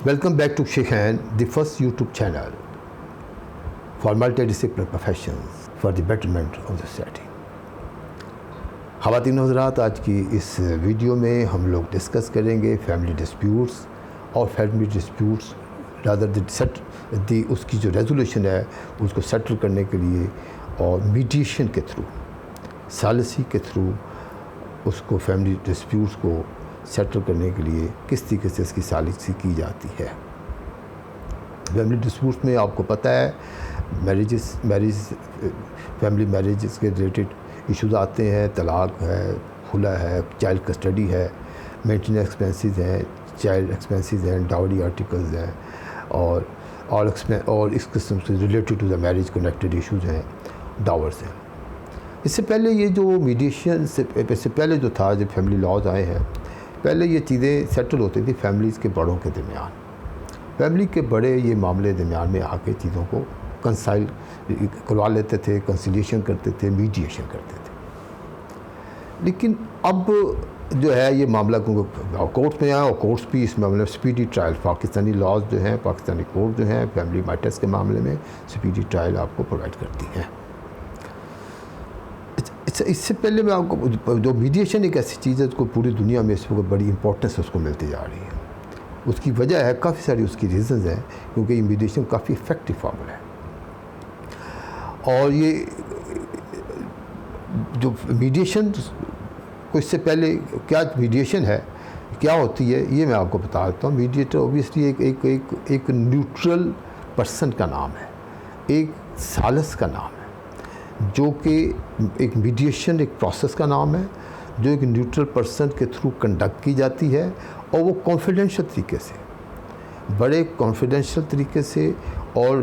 Welcome back to Shekhan, the first YouTube channel for multidisciplinary professions for the betterment of the society. ख़वातीन हज़रात, आज की इस video में हम लोग डिस्कस करेंगे फैमिली डिस्प्यूट्स और फैमिली डिस्प्यूट्स रादर उसकी जो रेजोल्यूशन है उसको सेटल करने के लिए और मीडिएशन के थ्रू, सालिसी के थ्रू उसको फैमिली डिस्प्यूट्स को सेटल करने के लिए किस तरीके से इसकी सालिसी की जाती है। फैमिली डिस्प्यूट्स में आपको पता है फैमिली मैरिजेस के रिलेटेड इश्यूज़ आते हैं, तलाक है, खुला है, चाइल्ड कस्टडी है, मेंटेनेंस एक्सपेंसेस हैं, चाइल्ड एक्सपेंसेस हैं, डाउरी आर्टिकल्स हैं और इस किस्म से related to the marriage connected issues हैं, डावर्स हैं। इससे पहले ये जो मीडिएशन से पहले जो था, जब फैमिली लॉज आए हैं, पहले ये चीज़ें सेटल होती थी फैमिलीज़ के बड़ों के दरमियान। फैमिली के बड़े ये मामले दरमियान में आके चीज़ों को कंसाइल करवा लेते थे, कंसिलिएशन करते थे, मीडिएशन करते थे। लेकिन अब जो है ये मामला कोर्ट में आया और कोर्ट्स भी इस मामले में स्पीडी ट्रायल, पाकिस्तानी लॉज जो हैं, पाकिस्तानी कोर्ट जो हैं फैमिली मैटर्स के मामले में स्पीडी ट्रायल आपको प्रोवाइड करती हैं। इससे पहले मैं आपको जो मीडिएशन एक ऐसी चीज़ है जिसको पूरी दुनिया में इस वक्त बड़ी इंपॉर्टेंस उसको मिलती जा रही है। उसकी वजह है, काफ़ी सारी उसकी रीज़न्स हैं, क्योंकि ये मीडिएशन काफ़ी इफ़ेक्टिव फॉर्मूला है। और ये जो मीडिएशन को इससे पहले क्या मीडिएशन है, क्या होती है, ये मैं आपको बता देता हूँ। मीडिएटर ऑब्वियसली एक न्यूट्रल पर्सन का नाम है, एक सालिस का नाम है, जो कि एक मीडिएशन एक प्रोसेस का नाम है जो एक न्यूट्रल पर्सन के थ्रू कंडक्ट की जाती है और वो कॉन्फिडेंशियल तरीके से, बड़े कॉन्फिडेंशियल तरीके से और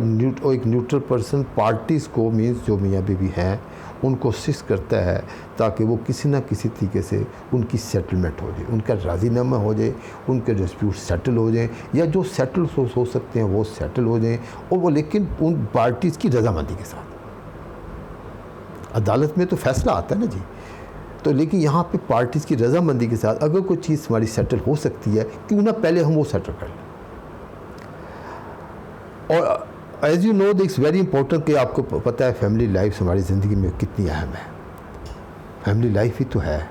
एक न्यूट्रल पर्सन पार्टीज़ को मीन्स जो मियाँ बीवी हैं उनको असिस्ट करता है ताकि वो किसी ना किसी तरीके से उनकी सेटलमेंट हो जाए, उनका राज़ीनामा हो जाए, उनके डिस्प्यूट सेटल हो जाए, या जो सेटल हो सकते हैं वो सेटल हो जाए, और वो लेकिन उन पार्टीज़ की रजामंदी के साथ। अदालत में तो फैसला आता है ना जी, तो लेकिन यहाँ पे पार्टीज़ की रजामंदी के साथ अगर कोई चीज़ हमारी सेटल हो सकती है, क्यों ना पहले हम वो सेटल कर लें। और as you know it's very important कि आपको पता है फैमिली लाइफ हमारी ज़िंदगी में कितनी अहम है। फैमिली लाइफ ही तो है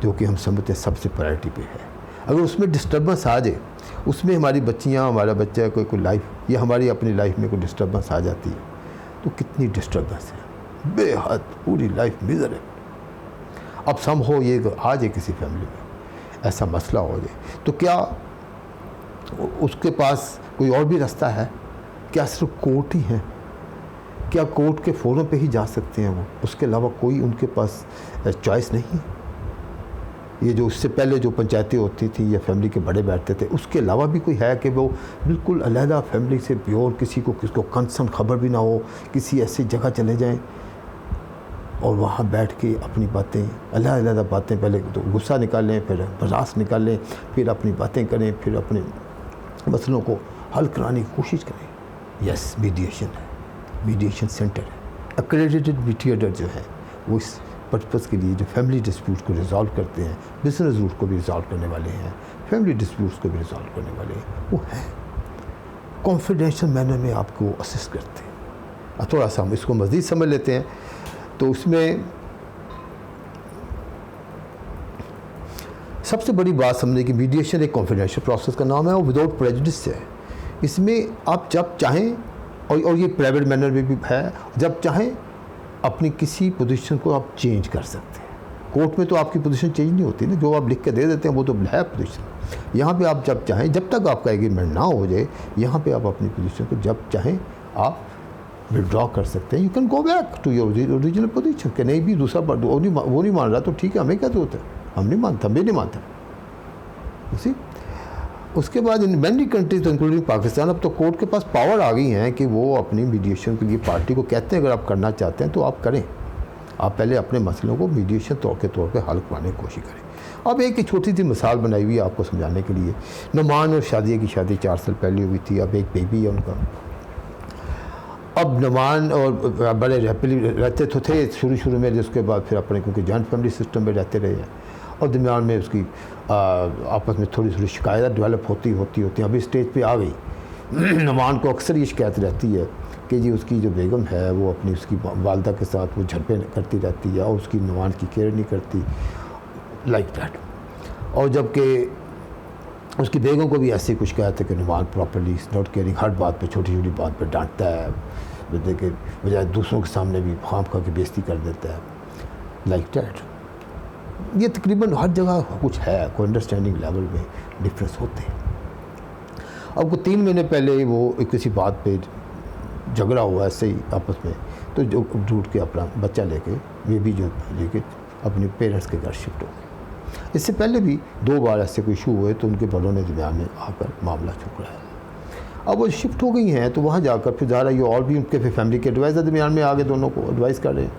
जो कि हम समझते हैं सबसे प्रायोरिटी पे है। अगर उसमें डिस्टर्बेंस आ जाए, उसमें हमारी बच्चियाँ, हमारा बच्चा, कोई लाइफ या हमारी अपनी लाइफ में कोई डिस्टर्बेंस आ जाती है तो कितनी डिस्टर्बेंस है, बेहद पूरी लाइफ मिज़र है। अब सम हो ये आ जाए किसी फैमिली में ऐसा मसला हो जाए, तो क्या उसके पास कोई और भी रास्ता है? क्या सिर्फ कोर्ट ही है? क्या कोर्ट के फोरम पे ही जा सकते हैं वो? उसके अलावा कोई उनके पास चॉइस नहीं है? ये जो उससे पहले जो पंचायतें होती थी या फैमिली के बड़े बैठते थे, उसके अलावा भी कोई है कि वो बिल्कुल अलहदा फैमिली से प्योर, किसी को कंसर्न खबर भी ना हो, किसी ऐसी जगह चले जाएं और वहाँ बैठ के अपनी बातें, अलग-अलग बातें, पहले तो गुस्सा निकालें, फिर बर्दाश्त निकालें, फिर अपनी बातें करें, फिर अपने मसलों को हल कराने की कोशिश करें। यस, मीडिएशन है, मीडिएशन सेंटर है। एक्रेडिटेड मीडिएटर जो है वो इस पर्पज़ के लिए जो फैमिली डिस्प्यूट्स को रिजॉल्व करते हैं, बिजनेस रूट को भी रिजॉल्व करने वाले हैं, फैमिली डिस्प्यूट्स को भी रिजॉल्व करने वाले हैं, वो हैं कॉन्फिडेंशियल मैनर में आपको असिस्ट करते हैं। अब थोड़ा सा हम इसको मज़ीद समझ लेते हैं। तो उसमें सबसे बड़ी बात समझने की, मीडिएशन एक कॉन्फिडेंशियल प्रोसेस का नाम है और विदाउट प्रेजुडिस है। इसमें आप जब चाहें, और ये प्राइवेट मैनर में भी है, जब चाहें अपनी किसी पोजीशन को आप चेंज कर सकते हैं। कोर्ट में तो आपकी पोजीशन चेंज नहीं होती ना, जो आप लिख के दे देते हैं वो तो है पोजीशन। यहाँ पे आप जब चाहें, जब तक आपका एग्रीमेंट ना हो जाए, यहाँ पे आप अपनी पोजीशन को जब चाहें आप विड्रॉ कर सकते हैं। You can go back to your original position. कि नहीं भी दूसरा वो नहीं मान रहा तो ठीक है, हमें क्या जरूरत है, हम नहीं मानते, हम भी नहीं मानते। उसी उसके बाद in many countries including Pakistan, अब तो कोर्ट के पास पावर आ गई हैं कि वो अपनी मीडिएशन के लिए पार्टी को कहते हैं अगर आप करना चाहते हैं तो आप करें। आप पहले अपने मसलों को मीडिएशन के तौर पे हल करवाने की कोशिश करें। अब एक छोटी सी मिसाल बनाई हुई है आपको समझाने के लिए। नुमान और शादिया की शादी 4 साल पहले हुई थी। अब एक बेबी है उनका। अब नुमान और बड़े हैप्पीली रहते तो थे शुरू में, जिसके बाद फिर अपने क्योंकि जॉइंट फैमिली सिस्टम में रहते रहे हैं, और दरमियान में उसकी आपस में थोड़ी थोड़ी शिकायत डेवलप होती अभी स्टेज पे आ गई। नुमान को अक्सर ये शिकायत रहती है कि जी उसकी जो बेगम है वो अपनी उसकी वालदा के साथ वो झड़पें करती रहती है और उसकी नुमान की केयर नहीं करती, लाइक दैट। और जबकि उसकी बेगम को भी ऐसी कुछ शिकायत है कि नुमान प्रॉपर्ली इज़ नॉट केयरिंग, हर बात पे छोटी छोटी बात पे डांटता है, के बजाय दूसरों के सामने भी खाम खा के बेइज्जती कर देता है, लाइक दैट। ये तकरीबन हर जगह कुछ है, कोई अंडरस्टैंडिंग लेवल में डिफरेंस होते हैं। अब को 3 महीने पहले वो किसी बात पे झगड़ा हुआ ऐसे ही आपस में, तो जो ढूंढ के अपना बच्चा लेके बेबी जो लेके अपने पेरेंट्स के घर शिफ्ट हो गए। इससे पहले भी 2 बार ऐसे कोई इशू हुए तो उनके बड़ों ने दरमियान में आकर मामला छुपड़ा है। अब वो शिफ्ट हो गई हैं तो वहाँ जाकर फिर ज़ाहिर है ये और भी उनके फिर फैमिली के एडवाइज़र दरमियान में आगे दोनों को एडवाइस कर रहे हैं।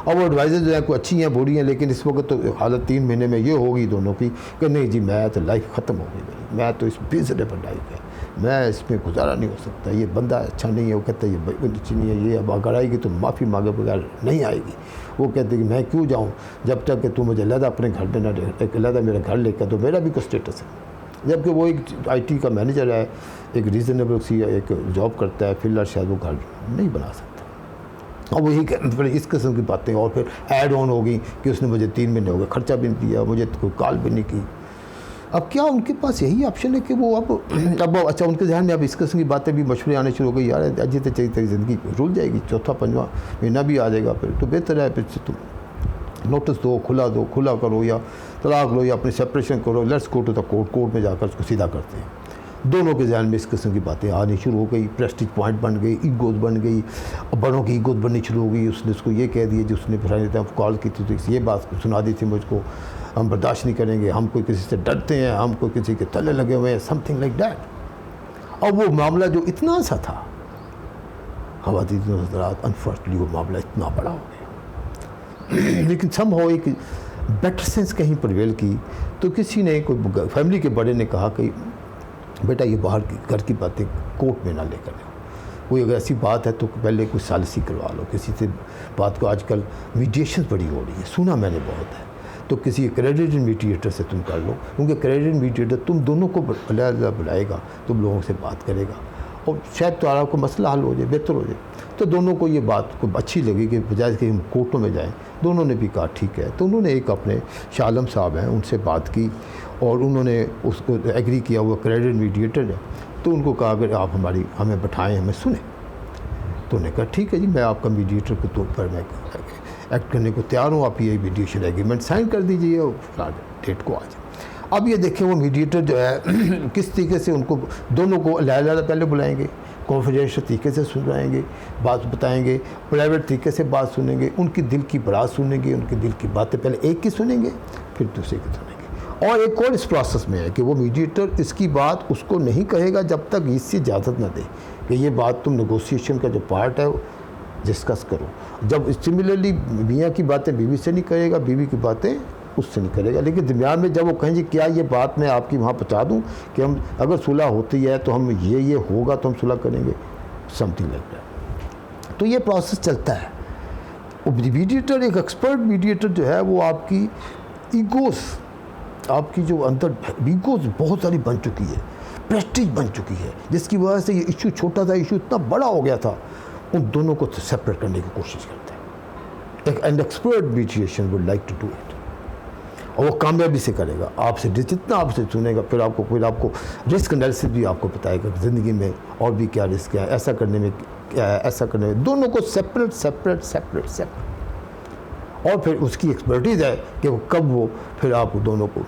अब वो एडवाइज़र जो है कोई अच्छी हैं बुरी हैं, लेकिन इस वक्त तो हालत 3 महीने में ये होगी दोनों की कि नहीं जी मैं तो लाइफ ख़त्म हो गई मेरी, मैं तो इस मिज़रेबल लाइफ है, मैं इसमें गुजारा नहीं हो सकता, ये बंदा अच्छा नहीं है, वो कहता है ये अच्छी नहीं है, ये अब अगर आएगी तो माफ़ी मांगे बगैर नहीं आएगी। वो कहते कि मैं क्यों जाऊँ जब तक कि तू मुझे अलहदा अपने घर में ना एक अलहदा मेरा घर लेकर, तो मेरा भी कोई स्टेटस है। जबकि वो एक IT का मैनेजर है, एक रीज़नेबल सी एक जॉब करता है, फिलहाल शायद वो घर नहीं बना सकता। और वही फिर इस किस्म की बातें और फिर ऐड ऑन हो गई कि उसने मुझे 3 महीने हो गए खर्चा भी नहीं दिया, मुझे कोई कॉल भी नहीं की। अब क्या उनके पास यही ऑप्शन है कि वो अब अच्छा उनके ज़हन में अब इस किस्म की बातें भी मशवरे आने शुरू हो गई, यार अजी तो चाहिए तेरी ज़िंदगी रुल जाएगी, 4था 5वां महीना भी आ जाएगा, फिर तो बेहतर है फिर तुम नोटिस दो, खुला करो या तलाक लो या अपनी सेपरेशन करो, let's go to the court में जाकर उसको सीधा करते हैं। दोनों के ज़हन में इस किस्म की बातें आनी शुरू हो गई, प्रेस्टीज पॉइंट बन गई, ईगोज बन गई, बड़ों की ईगोज बननी शुरू हो गई। उसने उसको ये कह दिया जिसने फिर कॉल की थी तो ये बात सुना दी थी मुझको, हम बर्दाश्त नहीं करेंगे, हम कोई किसी से डरते हैं, हम कोई किसी के तले लगे हुए हैं, समथिंग लाइक दैट। और वो मामला जो इतना सा था ख़वातीन हज़रात, अनफॉर्चुनेटली वो मामला इतना बड़ा हो गया। लेकिन सम हो एक बेटर सेंस कहीं प्रिवेल की, तो किसी ने कोई फैमिली के बड़े ने कहा कि बेटा ये बाहर की घर की बातें कोर्ट में ना लेकर आओ, कोई अगर ऐसी बात है तो पहले कोई सालिसी करवा लो किसी से बात को। आजकल मीडिएशन बड़ी हो रही है, सुना मैंने बहुत है, तो किसी क्रेडिटेड मीडिएटर से तुम कर लो, क्योंकि क्रेडिटेड मीडिएटर तुम दोनों को अलग बुलाएगा, तुम लोगों से बात करेगा और शायद तो आपको मसला हल हो जाए, बेहतर हो जाए। तो दोनों को ये बात को अच्छी लगी कि बजाय कि हम कोर्टों में जाएं, दोनों ने भी कहा ठीक है। तो उन्होंने एक अपने शाह आलम साहब हैं उनसे बात की और उन्होंने उसको एग्री किया, वो क्रेडिट मीडिएटर है, तो उनको कहा अगर आप हमें बैठाएं, हमें सुने। तो उन्होंने कहा ठीक है जी, मैं आपका मीडिएटर के तौर पर मैं एक्ट करने को तैयार हूँ, आप ये मीडिएशन एग्रीमेंट साइन कर दीजिए और डेट को आ जाए। अब ये देखें वो मीडिएटर जो है किस तरीके से उनको दोनों को अलग पहले बुलाएंगे, कॉन्फिडेंशियल तरीके से सुनाएंगे, बात बताएंगे, प्राइवेट तरीके से बात सुनेंगे, उनकी दिल की बात सुनेंगे, उनकी दिल की बातें पहले एक की सुनेंगे फिर दूसरे की सुनेंगे। और एक और इस प्रोसेस में है कि वो मीडिएटर इसकी बात उसको नहीं कहेगा जब तक इससे इजाज़त ना दे कि ये बात तुम नेगोशिएशन का जो पार्ट है डिस्कस करो। जब सिमिलरली मियाँ की बातें बीवी से नहीं करेगा, बीवी की बातें उससे नहीं करेगा, लेकिन दरमियान में जब वो कहें जी क्या ये बात मैं आपकी वहाँ पहुँचा दूँ कि हम अगर सुलह होती है तो हम ये होगा तो हम सुलह करेंगे, समथिंग लाइक दैट। तो ये प्रोसेस चलता है। मीडिएटर एक एक्सपर्ट मीडिएटर जो है वो आपकी ईगोस, आपकी जो अंदर ईगोस बहुत सारी बन चुकी है, प्रेस्टीज बन चुकी है, जिसकी वजह से ये इशू छोटा था इशू इतना बड़ा हो गया था, उन दोनों को सेपरेट करने की कोशिश करता है। एक an expert mediation would like to do it, और वो कामयाबी से करेगा। आपसे जितना आपसे सुनेगा फिर आपको रिस्क एनालिसिस भी आपको बताएगा ज़िंदगी में और भी क्या रिस्क है, ऐसा करने में क्या है, ऐसा करने में, दोनों को सेपरेट और फिर उसकी एक्सपर्टीज़ है कि वो कब वो फिर आप दोनों को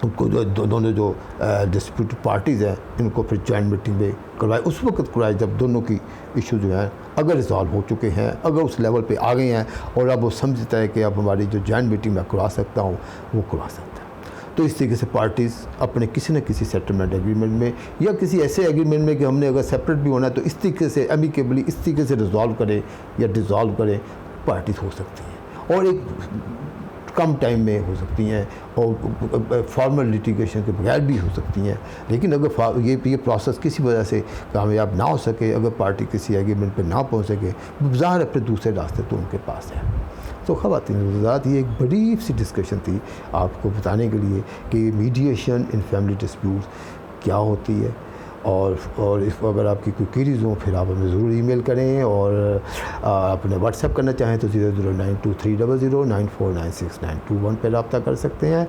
उनको दोनों जो डिस्प्यूटेड पार्टीज़ हैं इनको फिर जॉइंट मीटिंग में करवाए, उस वक्त करवाए जब दोनों की इशू जो हैं अगर रिजॉल्व हो चुके हैं, अगर उस लेवल पे आ गए हैं और अब वो समझता है कि अब हमारी जो जॉइंट मीटिंग मैं करवा सकता हूँ वो करवा सकता है। तो इस तरीके से पार्टीज़ अपने किसी न किसी सेटलमेंट एग्रीमेंट में या किसी ऐसे एग्रीमेंट में कि हमने अगर सेपरेट भी होना है तो इस तरीके से एमिकेबली इस तरीके से रिजॉल्व करें या डिज़ॉल्व करें, पार्टीज़ हो सकती हैं और एक कम टाइम में हो सकती हैं और फॉर्मल लिटिगेशन के बगैर भी हो सकती हैं। लेकिन अगर ये प्रोसेस किसी वजह से कामयाब ना हो सके, अगर पार्टी किसी एग्रीमेंट पर ना पहुंच सके, ज़ाहिर है फिर दूसरे रास्ते तो उनके पास है। तो ख़वातीन हज़रात, ये एक बड़ी सी डिस्कशन थी आपको बताने के लिए कि मीडिएशन इन फैमिली डिस्प्यूट्स क्या होती है। और इस अगर आपकी कोई क्वेरीज हों फिर आप हमें ज़रूर ईमेल करें, और अपने व्हाट्सएप करना चाहें तो 00923009496921 पर रब्ता कर सकते हैं।